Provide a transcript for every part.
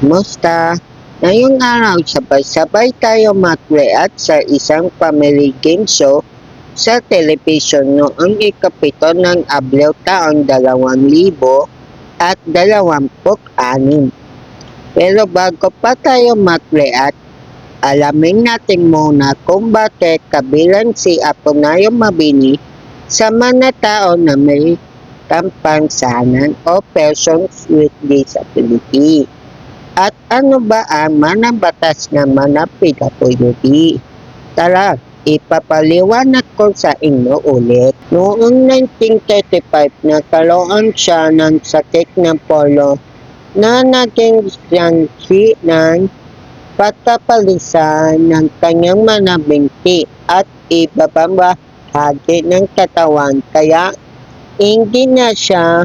Musta? Ngayong araw, sabay-sabay tayo mag-react sa isang family game show sa television noong ikapito ng Abril taong 2026. Pero bago pa tayo mag-react, alamin natin muna kung bakit kabilang si Aponayo Mabini sa mga tao na may kapansanan o persons with disability. At ano ba ang mga batas ng mga PWD? Tara, ipapaliwanag ko sa inyo ulit. Noong 1935, nagkaroon siya ng sakit ng polo na naging siyangsi ng pagkapalisan ng kanyang mga binti at iba pang bahagi ng katawan, kaya hindi na siya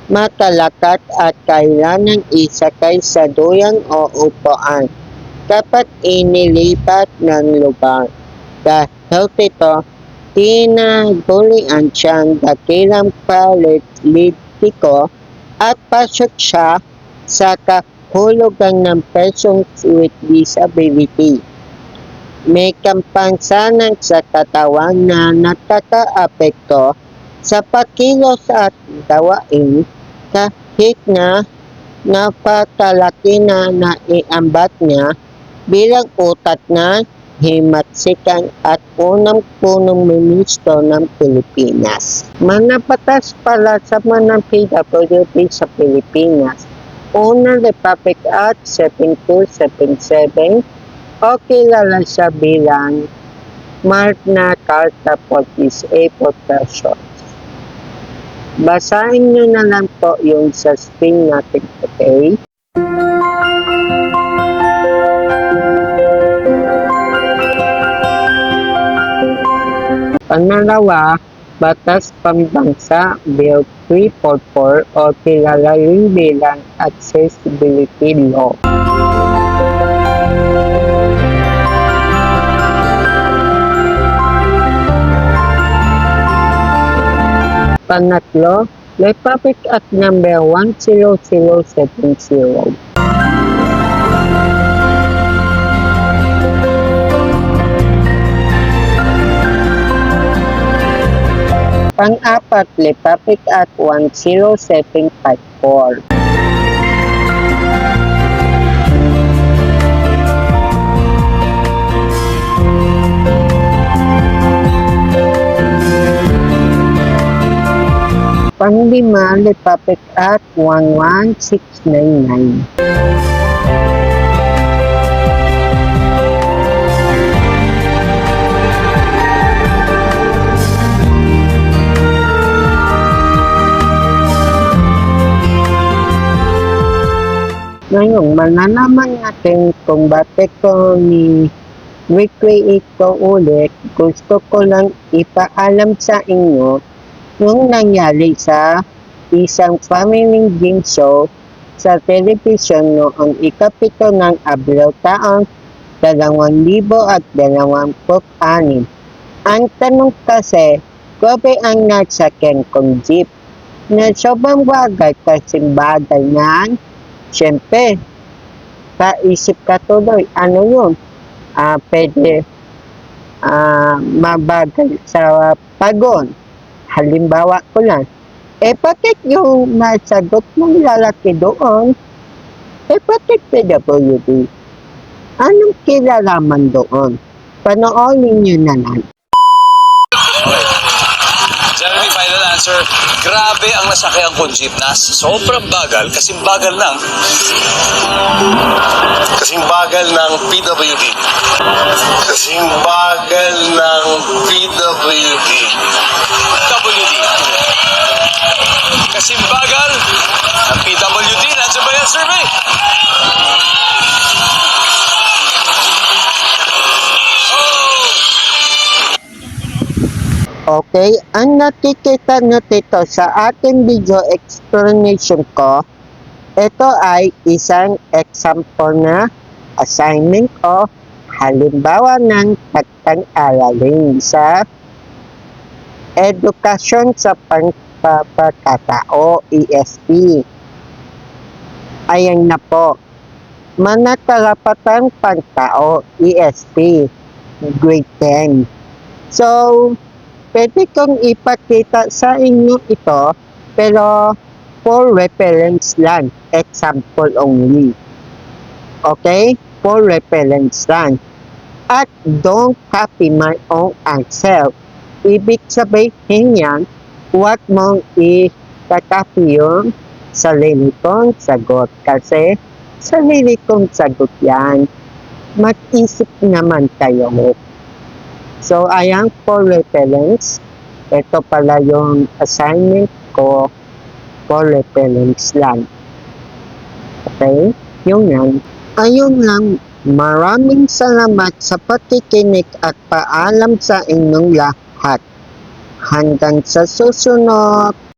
matalakad at kailangang isakay sa duyan o upuan kapag inilipat ng lugar. Dahil dito, tinagulian siyang dakilang politiko at pasok siya sa kahulugan ng persons with disability. May kapansanan sa katawan na nakakaapekto sa pagkilos at gawain kahit na napakalaki na naiambat niya bilang utat na himatsikan at unang punong ministro ng Pilipinas. Mga batas pala sa mga PWD sa Pilipinas. Unang Republic Act 7277 o kilala siya bilang Magna Carta for Disabled Persons. Basahin nyo na lang po yung sa screen natin, okay? Pangalawa, Batas Pambansa Bill 344 o kilala rin bilang Accessibility Law. Pangatlo, Republic Act No. 10070. Pang-apat, Republic Act 10754. Pang-lima, Republic Act 11699. Ngayon, malalaman natin kung bakit ko recreate ko ulit. Gusto ko lang ipaalam sa inyo yung nangyari sa isang family game show sa television noong ikapito ng Abril taong 2026. Ang tanong kasi, grabe ang nagsakyan kong jeep na sobrang bagay kasing bagay niyan. Siyempre, kaisip ka tuloy, ano yun? Pwede mabagal sa pagon. Halimbawa ko lang, bakit yung nasagot ng lalaki doon, bakit PWD? Anong kilalaman doon? Panoorin nyo na lang. Jeremy, final answer. Grabe ang nasakyan kong jeepnas. Sobrang bagal, kasing bagal ng PWD. Kasing bagal ng PWD. Kasing bagal ng PWD. Nandiyan ba yan, survey? Okay, ang nakikita nyo dito sa ating video explanation ko, ito ay isang example na assignment o halimbawa ng pagtang-aralin sa edukasyon sa pagpapakatao, ESP. Ayan na po. Manakarapatang Pantao, ESP, grade 10. So, pwede kong ipakita sa inyo ito, pero for reference lang, example only. Okay? For reference lang. At don't copy my own answer. Ibig sabihin yan, huwag mong i-copy yung sarili kong sagot. Kasi sarili kong sagot yan. Mag-isip naman kayo. So, ayan for reference. Ito pala yung assignment ko for reference lang. Okay? Yung yan. Ayun lang. Maraming salamat sa pakikinig at paalam sa inyong lahat. Hanggang sa susunod.